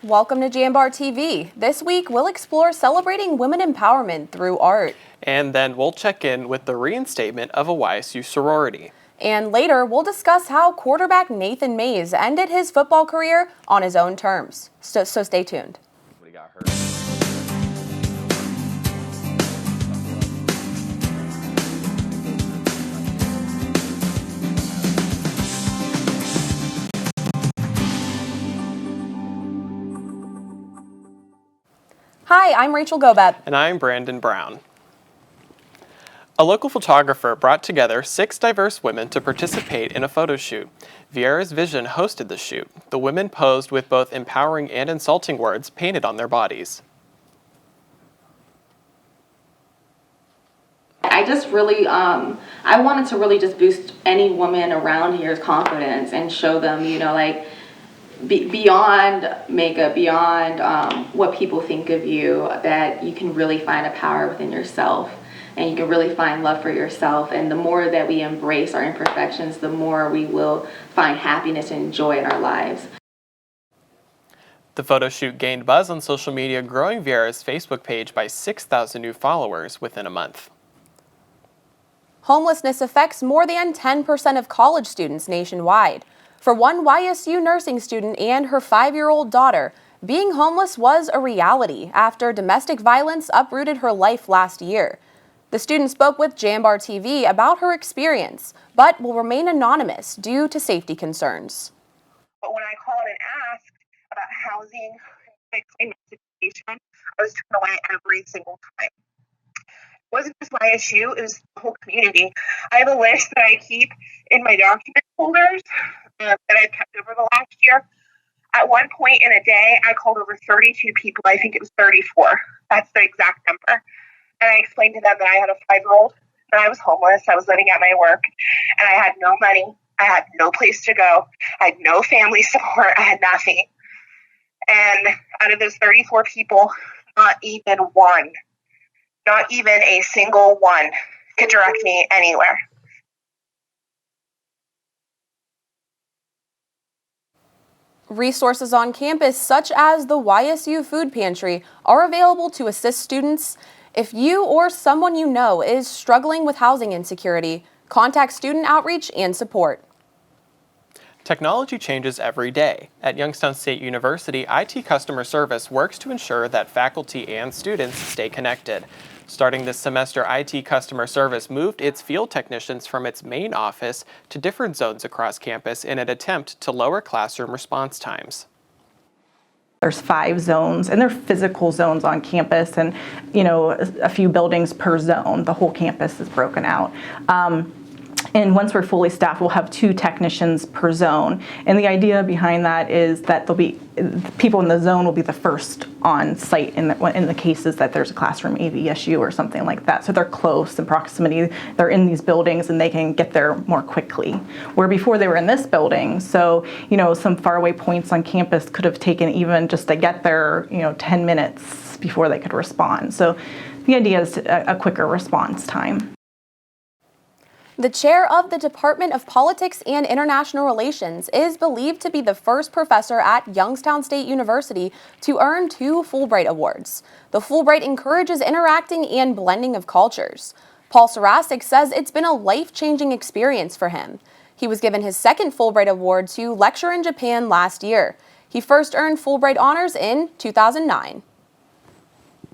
Welcome to JambarTV. This week, we'll explore celebrating women empowerment through art. And then we'll check in with the reinstatement of a YSU sorority. And later, we'll discuss how quarterback Nathan Mays ended his football career on his own terms. So stay tuned. Hi, I'm Rachel Gobet. And I'm Brandon Brown. A local photographer brought together 6 diverse women to participate in a photo shoot. Vieira's Vision hosted the shoot. The women posed with both empowering and insulting words painted on their bodies. I just really, I wanted to really just boost any woman around here's confidence and show them, beyond makeup, beyond what people think of you, that you can really find a power within yourself and you can really find love for yourself. And the more that we embrace our imperfections, the more we will find happiness and joy in our lives. The photo shoot gained buzz on social media, growing Vieira's Facebook page by 6,000 new followers within a month. Homelessness affects more than 10% of college students nationwide. For one YSU nursing student and her 5-year-old daughter, being homeless was a reality after domestic violence uprooted her life last year. The student spoke with JambarTV about her experience, but will remain anonymous due to safety concerns. But when I called and asked about housing, fixing my situation, I was turned away every single time. It wasn't just YSU, it was the whole community. I have a list that I keep in my document folders that I've kept over the last year. At one point in a day, I called over 32 people. I think it was 34. That's the exact number. And I explained to them that I had a 5-year-old and I was homeless. I was living at my work and I had no money. I had no place to go. I had no family support. I had nothing. And out of those 34 people, not even a single one could direct me anywhere. Resources on campus, such as the YSU Food Pantry, are available to assist students. If you or someone you know is struggling with housing insecurity, contact Student Outreach and Support. Technology changes every day. At Youngstown State University, IT customer service works to ensure that faculty and students stay connected. Starting this semester, IT customer service moved its field technicians from its main office to different zones across campus in an attempt to lower classroom response times. There's 5 zones, and they're physical zones on campus, and a few buildings per zone. The whole campus is broken out. And once we're fully staffed, we'll have 2 technicians per zone. And the idea behind that is that people in the zone will be the first on site in the cases that there's a classroom AV or something like that. So they're close in proximity. They're in these buildings and they can get there more quickly. Where before they were in this building, so some faraway points on campus could have taken even just to get there 10 minutes before they could respond. So the idea is a quicker response time. The chair of the Department of Politics and International Relations is believed to be the first professor at Youngstown State University to earn 2 Fulbright awards. The Fulbright encourages interacting and blending of cultures. Paul Sarasic says it's been a life-changing experience for him. He was given his 2nd Fulbright award to lecture in Japan last year. He first earned Fulbright honors in 2009.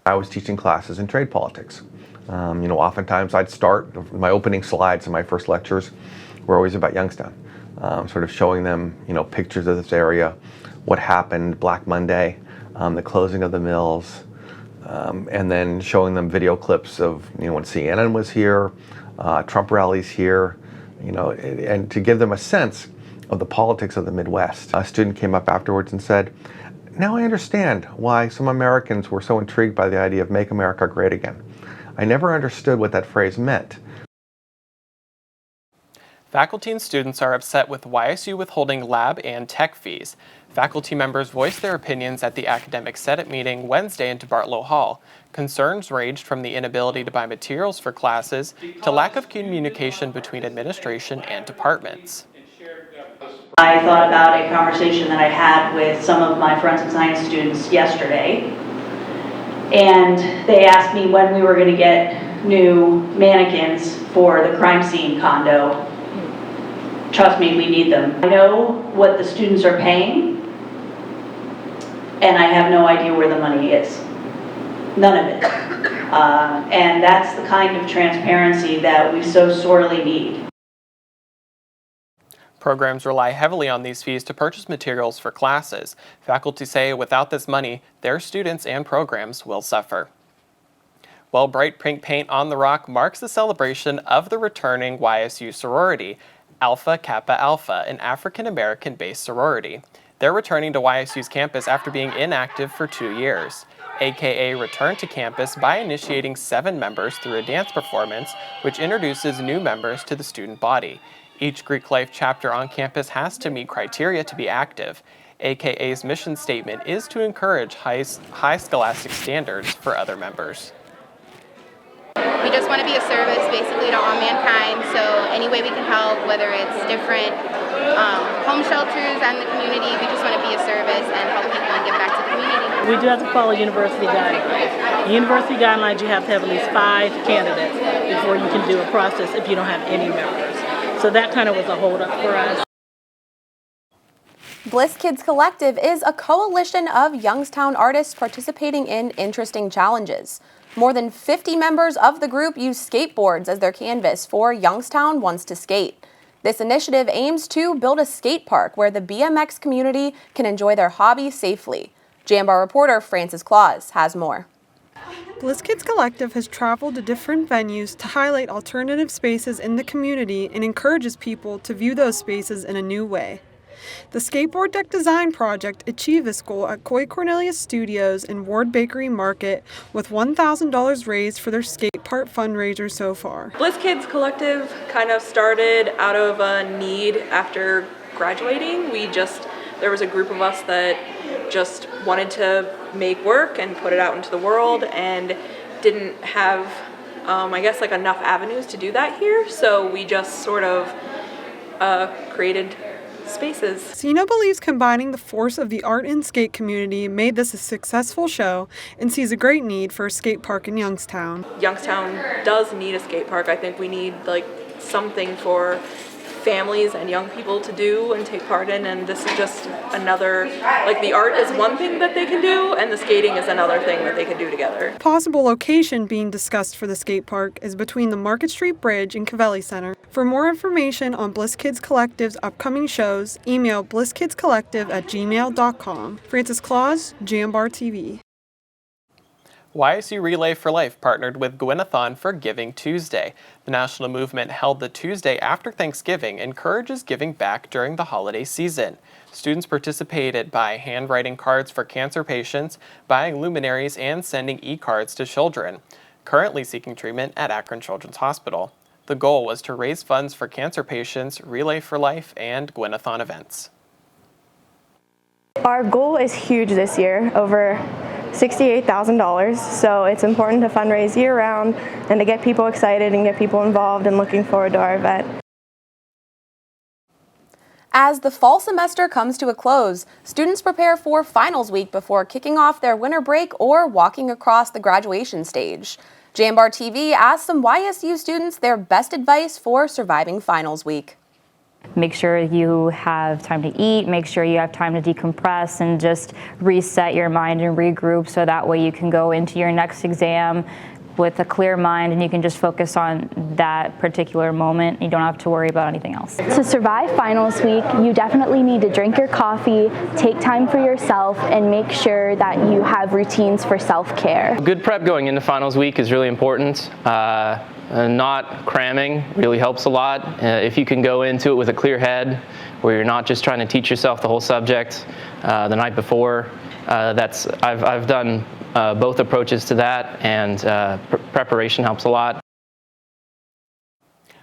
I was teaching classes in trade politics. Oftentimes I'd start my opening slides in my first lectures were always about Youngstown, sort of showing them, pictures of this area, what happened Black Monday, the closing of the mills, and then showing them video clips of, when CNN was here, Trump rallies here, and to give them a sense of the politics of the Midwest. A student came up afterwards and said, "Now I understand why some Americans were so intrigued by the idea of Make America Great Again. I never understood what that phrase meant." Faculty and students are upset with YSU withholding lab and tech fees. Faculty members voiced their opinions at the Academic Senate meeting Wednesday in DeBartolo Hall. Concerns ranged from the inability to buy materials for classes to lack of communication between administration and departments. I thought about a conversation that I had with some of my forensic science students yesterday, and they asked me when we were going to get new mannequins for the crime scene condo. Trust me, we need them. I know what the students are paying, and I have no idea where the money is. None of it. And that's the kind of transparency that we so sorely need. Programs rely heavily on these fees to purchase materials for classes. Faculty say without this money, their students and programs will suffer. Well, bright pink paint on the rock marks the celebration of the returning YSU sorority, Alpha Kappa Alpha, an African-American based sorority. They're returning to YSU's campus after being inactive for 2 years. AKA returned to campus by initiating 7 members through a dance performance, which introduces new members to the student body. Each Greek life chapter on campus has to meet criteria to be active. AKA's mission statement is to encourage high scholastic standards for other members. We just want to be a service basically to all mankind, so any way we can help, whether it's different home shelters and the community, we just want to be a service and help people and give back to the community. We do have to follow university guidelines. University guidelines, you have to have at least 5 candidates before you can do a process if you don't have any members. So that kind of was a hold-up for us. Bliss Kids Collective is a coalition of Youngstown artists participating in interesting challenges. More than 50 members of the group use skateboards as their canvas for Youngstown Wants to Skate. This initiative aims to build a skate park where the BMX community can enjoy their hobby safely. Jambar reporter Mrs Claus has more. Bliss Kids Collective has traveled to different venues to highlight alternative spaces in the community and encourages people to view those spaces in a new way. The skateboard deck design project achieved this goal at Coy Cornelius Studios and Ward Bakery Market with $1,000 raised for their skate park fundraiser so far. Bliss Kids Collective kind of started out of a need after graduating. There was a group of us that just wanted to make work and put it out into the world and didn't have, enough avenues to do that here. So we just sort of created spaces. Sino believes combining the force of the art and skate community made this a successful show and sees a great need for a skate park in Youngstown. Youngstown does need a skate park. I think we need something for families and young people to do and take part in, and this is just another, the art is one thing that they can do and the skating is another thing that they can do together. Possible location being discussed for the skate park is between the Market Street Bridge and Cavelli Center. For more information on Bliss Kids Collective's upcoming shows, email blisskidscollective@gmail.com. Mrs Claus, JambarTV. YSU Relay for Life partnered with Gwynathon for Giving Tuesday. The national movement held the Tuesday after Thanksgiving encourages giving back during the holiday season. Students participated by handwriting cards for cancer patients, buying luminaries, and sending e-cards to children currently seeking treatment at Akron Children's Hospital. The goal was to raise funds for cancer patients, Relay for Life, and Gwynathon events. Our goal is huge this year, over $68,000, so it's important to fundraise year-round and to get people excited and get people involved and looking forward to our event. As the fall semester comes to a close, students prepare for finals week before kicking off their winter break or walking across the graduation stage. JambarTV asked some YSU students their best advice for surviving finals week. Make sure you have time to eat, make sure you have time to decompress and just reset your mind and regroup so that way you can go into your next exam with a clear mind and you can just focus on that particular moment. You don't have to worry about anything else. To survive finals week, you definitely need to drink your coffee, take time for yourself, and make sure that you have routines for self-care. Good prep going into finals week is really important. Not cramming really helps a lot. If you can go into it with a clear head, where you're not just trying to teach yourself the whole subject the night before, I've done both approaches to that, and preparation helps a lot.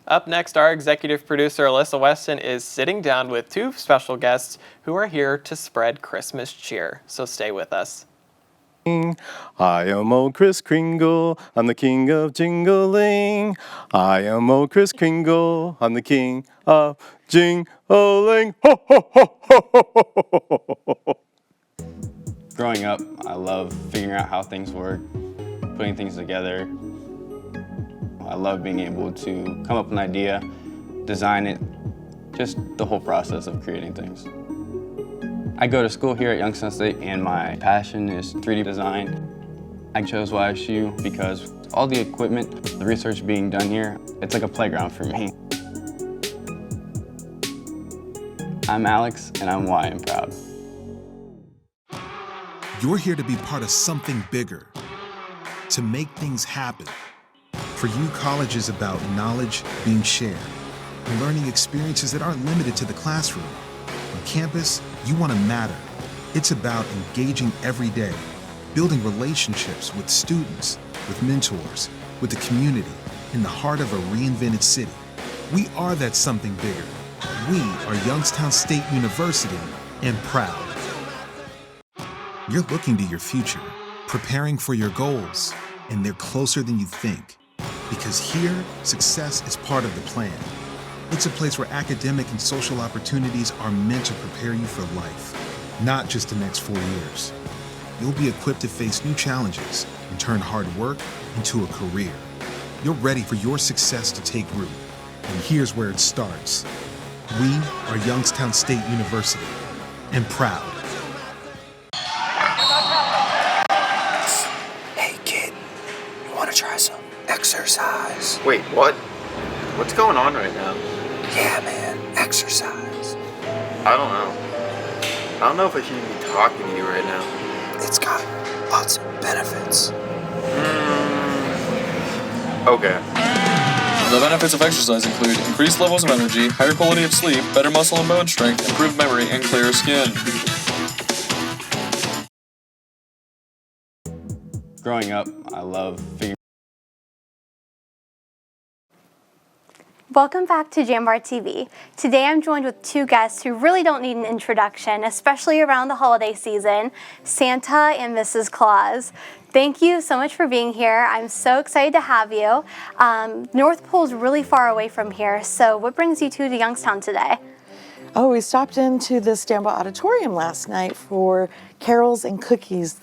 Up next, our executive producer Alyssa Weston is sitting down with 2 special guests who are here to spread Christmas cheer. So stay with us. I am old Kris Kringle, I'm the king of jingling. I am old Kris Kringle, I'm the king of jingling. Ho, ho, ho, ho, ho, ho, ho, ho, ho. Growing up, I love figuring out how things work, putting things together. I love being able to come up with an idea, design it, just the whole process of creating things. I go to school here at Youngstown State and my passion is 3D design. I chose YSU because all the equipment, the research being done here, it's like a playground for me. I'm Alex and I'm Y and proud. You're here to be part of something bigger, to make things happen. For you, college is about knowledge being shared and learning experiences that aren't limited to the classroom. On campus, you want to matter. It's about engaging every day, building relationships with students, with mentors, with the community, in the heart of a reinvented city. We are that something bigger. We are Youngstown State University and proud. You're looking to your future, preparing for your goals, and they're closer than you think. Because here, success is part of the plan. It's a place where academic and social opportunities are meant to prepare you for life, not just the next 4 years. You'll be equipped to face new challenges and turn hard work into a career. You're ready for your success to take root. And here's where it starts. We are Youngstown State University and proud. Hey kid, you want to try some exercise? Wait, what? What's going on right now? Yeah, man, exercise. I don't know. I don't know if I should even be talking to you right now. It's got lots of benefits. Okay. The benefits of exercise include increased levels of energy, higher quality of sleep, better muscle and bone strength, improved memory, and clearer skin. Growing up, I love figuring. Welcome back to JambarTV. Today I'm joined with two guests who really don't need an introduction, especially around the holiday season, Santa and Mrs. Claus. Thank you so much for being here. I'm so excited to have you. North Pole's really far away from here, so what brings you two to Youngstown today? Oh, we stopped into the Stambaugh Auditorium last night for carols and cookies.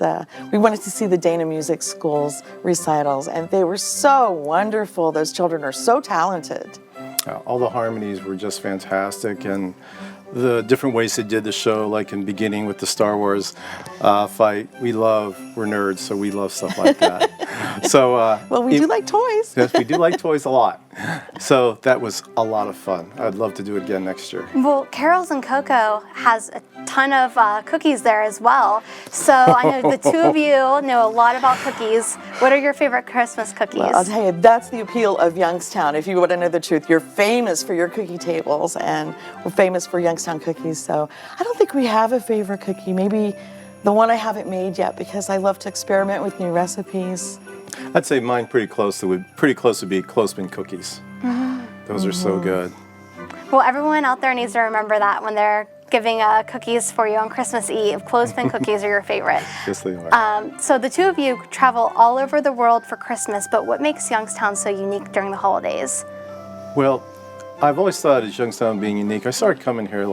We wanted to see the Dana Music School's recitals, and they were so wonderful. Those children are so talented. All the harmonies were just fantastic, and the different ways they did the show, like in beginning with the Star Wars fight. We're nerds, so we love stuff like that. So, well, we do like toys. Yes, we do like toys a lot. So that was a lot of fun. I'd love to do it again next year. Well, Carols and Cocoa has a ton of cookies there as well. So I know the two of you know a lot about cookies. What are your favorite Christmas cookies? Well, I'll tell you, that's the appeal of Youngstown. If you want to know the truth, you're famous for your cookie tables, and we're famous for Youngstown cookies. So I don't think we have a favorite cookie. Maybe the one I haven't made yet, because I love to experiment with new recipes. I'd say mine pretty close to be Clothespin cookies. Those are so good. Well, everyone out there needs to remember that when they're giving cookies for you on Christmas Eve. Clothespin cookies are your favorite. Yes, they are. So the two of you travel all over the world for Christmas, but what makes Youngstown so unique during the holidays? Well, I've always thought of Youngstown being unique. I started coming here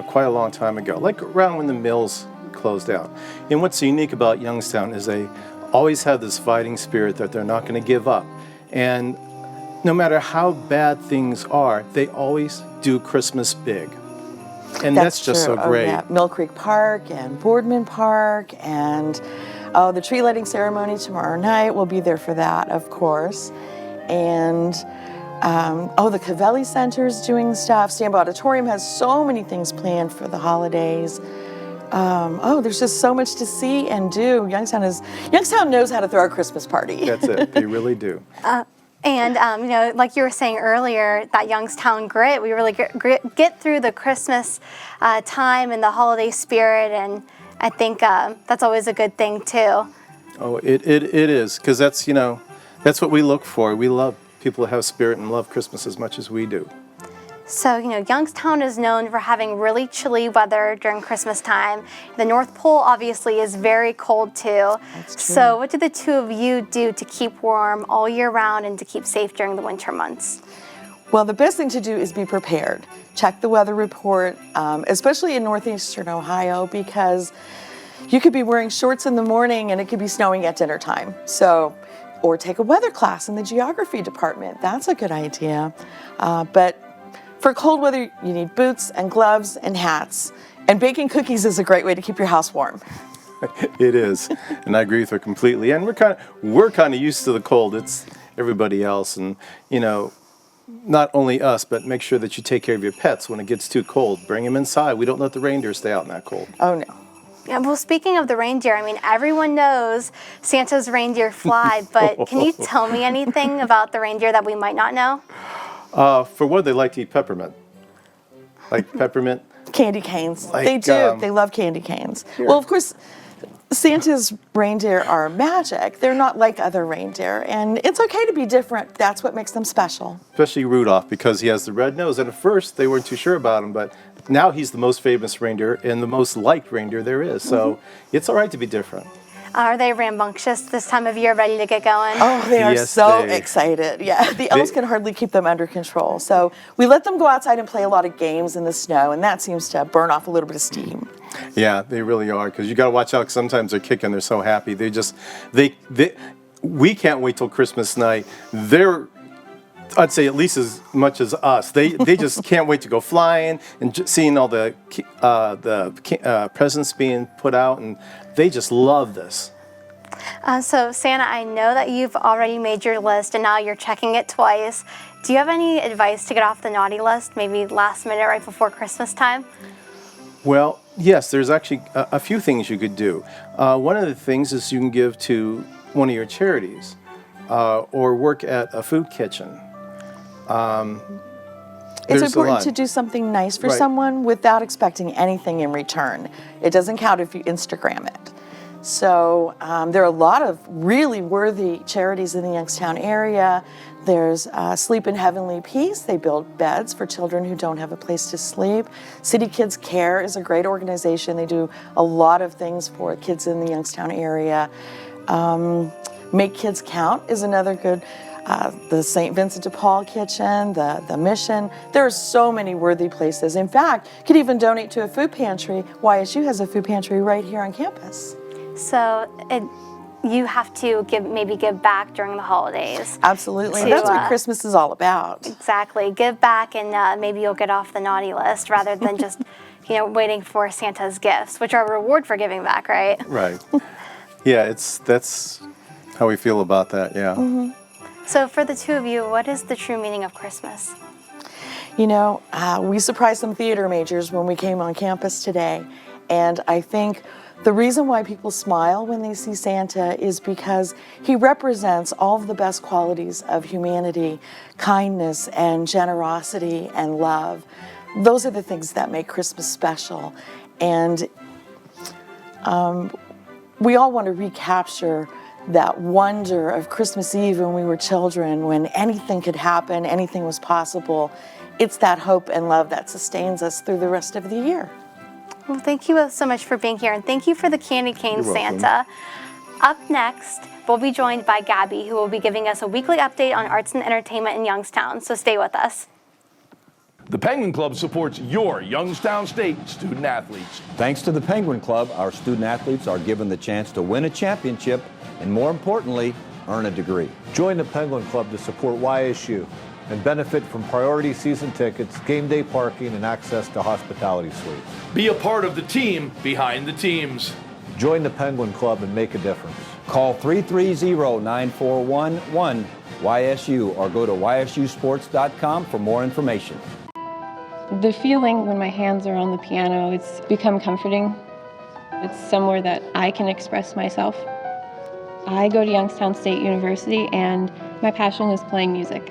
quite a long time ago, like around when the mills closed out. And what's unique about Youngstown is they always have this fighting spirit that they're not going to give up. And no matter how bad things are, they always do Christmas big. And that's just true. so great. Oh, yeah. Mill Creek Park and Boardman Park, and the tree lighting ceremony tomorrow night. We'll be there for that, of course. And the Cavelli Center's doing stuff. Stambaugh Auditorium has so many things planned for the holidays. There's just so much to see and do. Youngstown knows how to throw a Christmas party. That's it. They really do. Like you were saying earlier, that Youngstown grit, we really get through the Christmas time and the holiday spirit, and I think that's always a good thing too. Oh, it is, because that's what we look for. We love people who have spirit and love Christmas as much as we do. So, Youngstown is known for having really chilly weather during Christmas time. The North Pole obviously is very cold too. That's true. So what do the two of you do to keep warm all year round and to keep safe during the winter months? Well, the best thing to do is be prepared. Check the weather report, especially in northeastern Ohio, because you could be wearing shorts in the morning and it could be snowing at dinner time. So, or take a weather class in the geography department. That's a good idea. But for cold weather, you need boots and gloves and hats. And baking cookies is a great way to keep your house warm. It is, and I agree with her completely. And we're kind of used to the cold. It's everybody else, and not only us, but make sure that you take care of your pets when it gets too cold. Bring them inside. We don't let the reindeer stay out in that cold. Oh no. Yeah, well, speaking of the reindeer, everyone knows Santa's reindeer fly, but can you tell me anything about the reindeer that we might not know? For one, they like to eat peppermint. Like peppermint. Candy canes. They do. They love candy canes. Here. Well, of course, Santa's reindeer are magic. They're not like other reindeer, and it's okay to be different. That's what makes them special. Especially Rudolph, because he has the red nose. And at first, they weren't too sure about him, but now he's the most famous reindeer and the most liked reindeer there is. So it's all right to be different. Are they rambunctious this time of year, ready to get going? Oh, they are so excited. Yeah, the elves can hardly keep them under control. So we let them go outside and play a lot of games in the snow, and that seems to burn off a little bit of steam. Yeah, they really are, because you got to watch out. 'Cause sometimes they're kicking. They're so happy. We can't wait till Christmas night. I'd say at least as much as us. They just can't wait to go flying and seeing all the presents being put out, and they just love this. So Santa, I know that you've already made your list and now you're checking it twice. Do you have any advice to get off the naughty list, maybe last minute right before Christmas time? Well, yes, there's actually a few things you could do. One of the things is you can give to one of your charities or work at a food kitchen. It's important to do something nice for someone without expecting anything in return. It doesn't count if you Instagram it. So there are a lot of really worthy charities in the Youngstown area. There's Sleep in Heavenly Peace. They build beds for children who don't have a place to sleep. City Kids Care is a great organization. They do a lot of things for kids in the Youngstown area. Make Kids Count is another good. The St. Vincent de Paul Kitchen, the Mission. There are so many worthy places. In fact, you could even donate to a food pantry. YSU has a food pantry right here on campus. So you have to give back during the holidays. Absolutely. That's what Christmas is all about. Exactly. Give back and maybe you'll get off the naughty list rather than just waiting for Santa's gifts, which are a reward for giving back, right? Right. Yeah, that's how we feel about that, yeah. Mm-hmm. So for the two of you, what is the true meaning of Christmas? We surprised some theater majors when we came on campus today, and I think the reason why people smile when they see Santa is because he represents all of the best qualities of humanity, kindness and generosity and love. Those are the things that make Christmas special, and we all want to recapture that wonder of Christmas Eve when we were children, when anything could happen, anything was possible. It's that hope and love that sustains us through the rest of the year. Well, thank you so much for being here, and thank you for the candy cane, Santa. Up next, we'll be joined by Gabby, who will be giving us a weekly update on arts and entertainment in Youngstown, so stay with us. The Penguin Club supports your Youngstown State student athletes. Thanks to the Penguin Club, our student athletes are given the chance to win a championship and, more importantly, earn a degree. Join the Penguin Club to support YSU and benefit from priority season tickets, game day parking, and access to hospitality suites. Be a part of the team behind the teams. Join the Penguin Club and make a difference. Call 330-9411-YSU or go to ysusports.com for more information. The feeling when my hands are on the piano, it's become comforting. It's somewhere that I can express myself. I go to Youngstown State University and my passion is playing music.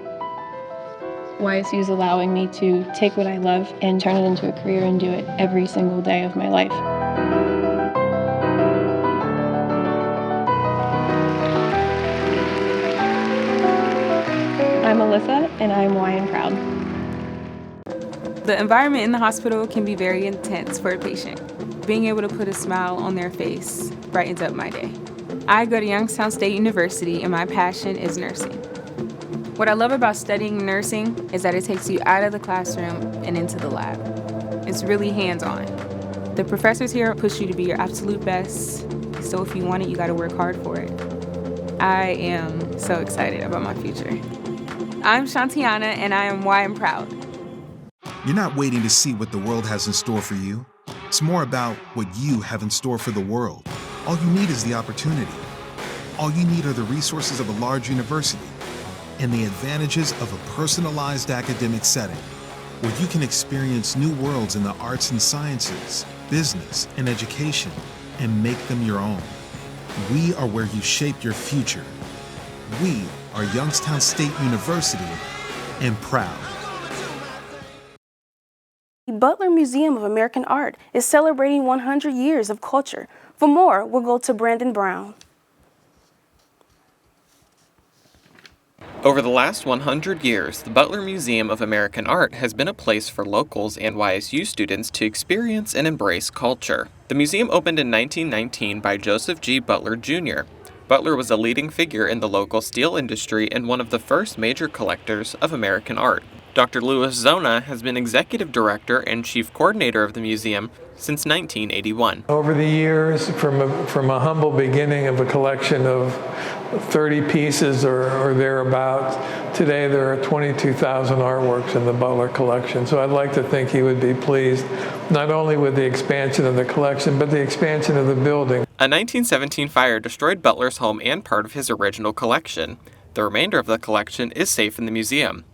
YSU is allowing me to take what I love and turn it into a career and do it every single day of my life. I'm Alyssa and I'm Y and proud. The environment in the hospital can be very intense for a patient. Being able to put a smile on their face brightens up my day. I go to Youngstown State University and my passion is nursing. What I love about studying nursing is that it takes you out of the classroom and into the lab. It's really hands-on. The professors here push you to be your absolute best, so if you want it, you gotta work hard for it. I am so excited about my future. I'm Shantiana and I am why I'm proud. You're not waiting to see what the world has in store for you. It's more about what you have in store for the world. All you need is the opportunity. All you need are the resources of a large university and the advantages of a personalized academic setting where you can experience new worlds in the arts and sciences, business, and education and make them your own. We are where you shape your future. We are Youngstown State University and proud. The Butler Museum of American Art is celebrating 100 years of culture. For more, we'll go to Brandon Brown. Over the last 100 years, the Butler Museum of American Art has been a place for locals and YSU students to experience and embrace culture. The museum opened in 1919 by Joseph G. Butler, Jr. Butler was a leading figure in the local steel industry and one of the first major collectors of American art. Dr. Louis Zona has been executive director and chief coordinator of the museum since 1981. Over the years, from a humble beginning of a collection of 30 pieces or thereabouts, today there are 22,000 artworks in the Butler collection. So I'd like to think he would be pleased not only with the expansion of the collection, but the expansion of the building. A 1917 fire destroyed Butler's home and part of his original collection. The remainder of the collection is safe in the museum.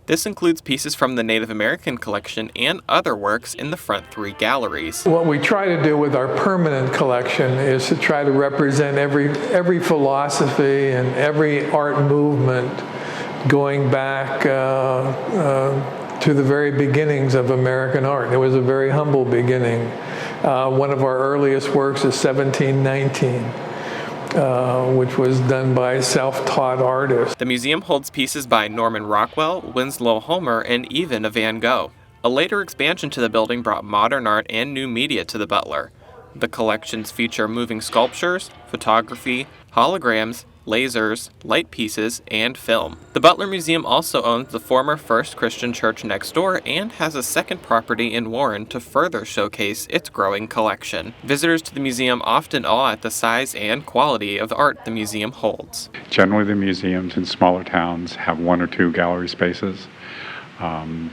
This includes pieces from the Native American collection and other works in the front 3 galleries. What we try to do with our permanent collection is to try to represent every philosophy and every art movement going back to the very beginnings of American art. It was a very humble beginning. One of our earliest works is 1719. Which was done by self-taught artists. The museum holds pieces by Norman Rockwell, Winslow Homer, and even a Van Gogh. A later expansion to the building brought modern art and new media to the Butler. The collections feature moving sculptures, photography, holograms, lasers, light pieces, and film. The Butler Museum also owns the former First Christian Church next door and has a second property in Warren to further showcase its growing collection. Visitors to the museum often awe at the size and quality of the art the museum holds. Generally, the museums in smaller towns have 1 or 2 gallery spaces.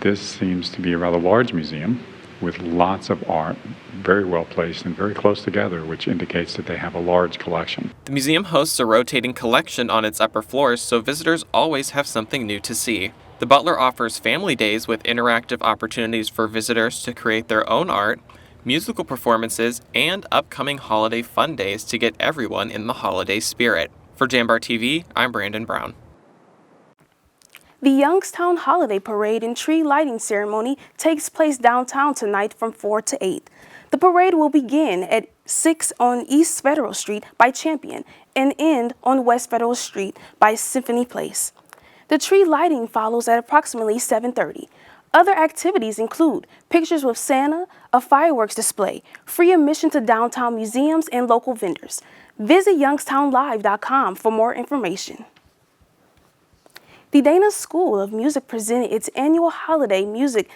This seems to be a rather large museum with lots of art, very well placed and very close together, which indicates that they have a large collection. The museum hosts a rotating collection on its upper floors, so visitors always have something new to see. The Butler offers family days with interactive opportunities for visitors to create their own art, musical performances, and upcoming holiday fun days to get everyone in the holiday spirit. For JambarTV, I'm Brandon Brown. The Youngstown Holiday Parade and Tree Lighting Ceremony takes place downtown tonight from 4 to 8. The parade will begin at 6 on East Federal Street by Champion and end on West Federal Street by Symphony Place. The tree lighting follows at approximately 7:30. Other activities include pictures with Santa, a fireworks display, free admission to downtown museums and local vendors. Visit youngstownlive.com for more information. The Dana School of Music presented its annual holiday music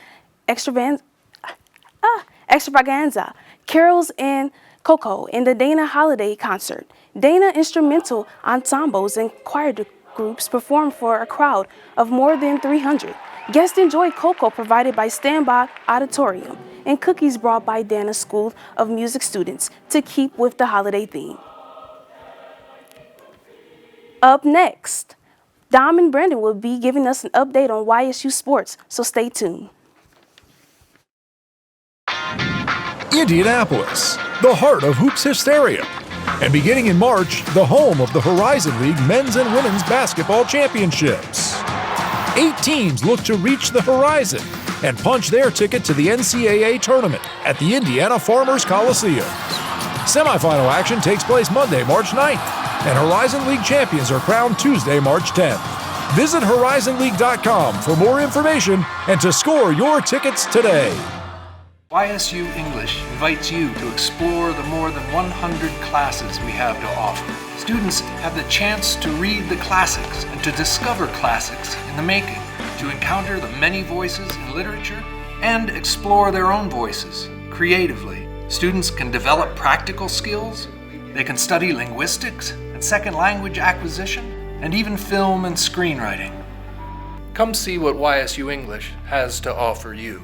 extravaganza, Carols and Coco, in the Dana Holiday Concert. Dana instrumental ensembles and choir groups performed for a crowd of more than 300. Guests enjoyed cocoa provided by Standby Auditorium and cookies brought by Dana School of Music students to keep with the holiday theme. Up next, Dom and Brandon will be giving us an update on YSU sports, so stay tuned. Indianapolis, the heart of hoops hysteria. And beginning in March, the home of the Horizon League Men's and Women's Basketball Championships. 8 teams look to reach the horizon and punch their ticket to the NCAA tournament at the Indiana Farmers Coliseum. Semifinal action takes place Monday, March 9th, and Horizon League champions are crowned Tuesday, March 10th. Visit horizonleague.com for more information and to score your tickets today. YSU English invites you to explore the more than 100 classes we have to offer. Students have the chance to read the classics and to discover classics in the making, to encounter the many voices in literature, and explore their own voices creatively. Students can develop practical skills, they can study linguistics and second language acquisition, and even film and screenwriting. Come see what YSU English has to offer you.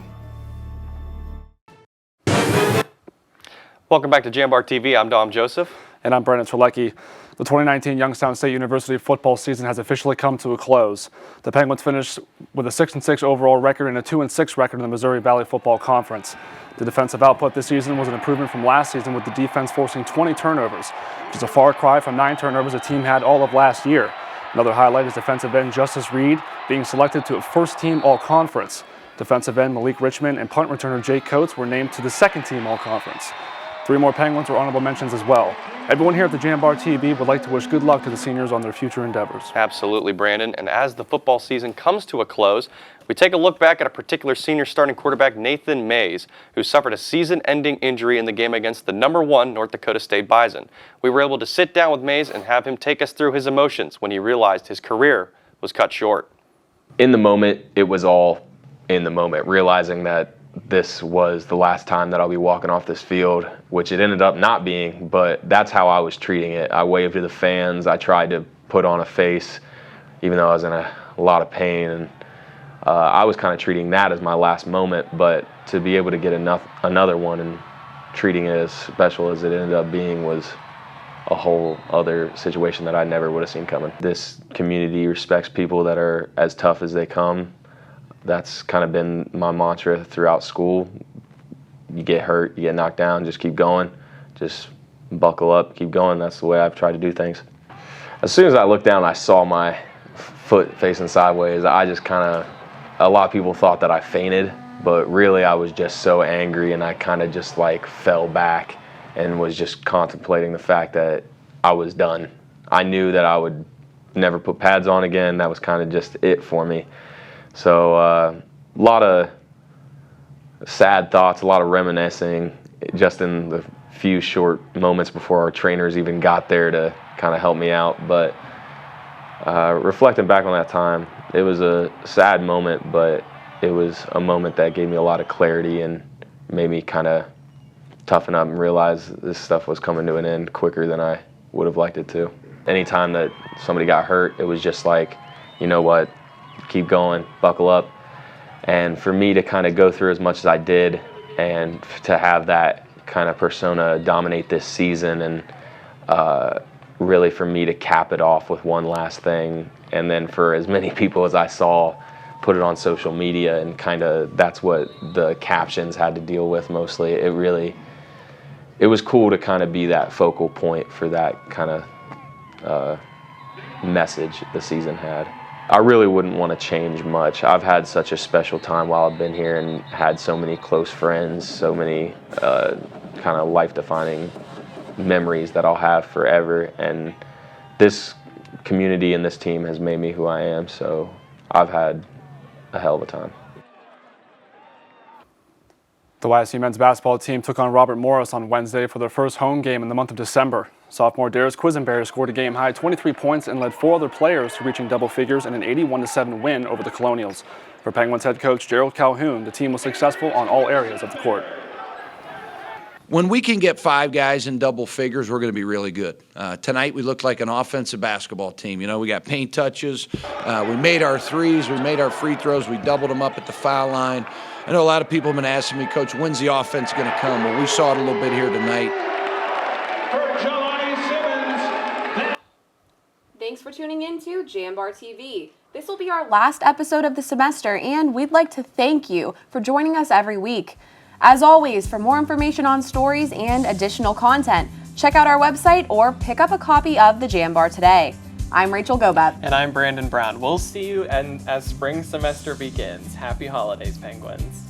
Welcome back to JambarTV. I'm Dom Joseph. And I'm Brendan Terlecki. The 2019 Youngstown State University football season has officially come to a close. The Penguins finished with a 6-6 overall record and a 2-6 record in the Missouri Valley Football Conference. The defensive output this season was an improvement from last season, with the defense forcing 20 turnovers, which is a far cry from 9 turnovers the team had all of last year. Another highlight is defensive end Justice Reed being selected to a first-team All-Conference. Defensive end Malik Richmond and punt returner Jake Coates were named to the second-team All-Conference. 3 more Penguins were honorable mentions as well. Everyone here at the JambarTV would like to wish good luck to the seniors on their future endeavors. Absolutely, Brandon. And as the football season comes to a close, we take a look back at a particular senior starting quarterback, Nathan Mays, who suffered a season-ending injury in the game against the #1 North Dakota State Bison. We were able to sit down with Mays and have him take us through his emotions when he realized his career was cut short. In the moment, it was all in the moment, realizing that this was the last time that I'll be walking off this field, which it ended up not being, but that's how I was treating it. I waved to the fans. I tried to put on a face, even though I was in a lot of pain. And I was kind of treating that as my last moment, but to be able to get another one and treating it as special as it ended up being was a whole other situation that I never would have seen coming. This community respects people that are as tough as they come. That's kind of been my mantra throughout school. You get hurt, you get knocked down, just keep going. Just buckle up, keep going. That's the way I've tried to do things. As soon as I looked down, I saw my foot facing sideways. I just a lot of people thought that I fainted, but really I was just so angry, and I kind of just like fell back and was just contemplating the fact that I was done. I knew that I would never put pads on again. That was kind of just it for me. So a lot of sad thoughts, a lot of reminiscing just in the few short moments before our trainers even got there to kind of help me out. But reflecting back on that time, it was a sad moment, but it was a moment that gave me a lot of clarity and made me kind of toughen up and realize this stuff was coming to an end quicker than I would have liked it to. Anytime that somebody got hurt, it was just like, you know what? Keep going, buckle up. And for me to kind of go through as much as I did and to have that kind of persona dominate this season, and really for me to cap it off with one last thing, and then for as many people as I saw put it on social media, and kind of that's what the captions had to deal with mostly. It was cool to kind of be that focal point for that kind of message the season had. I really wouldn't want to change much. I've had such a special time while I've been here and had so many close friends, so many kind of life-defining memories that I'll have forever. And this community and this team has made me who I am, so I've had a hell of a time. The YSU men's basketball team took on Robert Morris on Wednesday for their first home game in the month of December. Sophomore Darius Quisenberry scored a game-high 23 points and led 4 other players to reaching double figures in an 81-7 win over the Colonials. For Penguins head coach Gerald Calhoun, the team was successful on all areas of the court. When we can get 5 guys in double figures, we're going to be really good. Tonight we looked like an offensive basketball team. You know, we got paint touches, we made our threes, we made our free throws, we doubled them up at the foul line. I know a lot of people have been asking me, Coach, when's the offense going to come? Well, we saw it a little bit here tonight. Thanks for tuning in to JambarTV. This will be our last episode of the semester, and we'd like to thank you for joining us every week. As always, for more information on stories and additional content, check out our website or pick up a copy of the Jambar today. I'm Rachel Gobet. And I'm Brandon Brown. We'll see you as spring semester begins. Happy holidays, Penguins.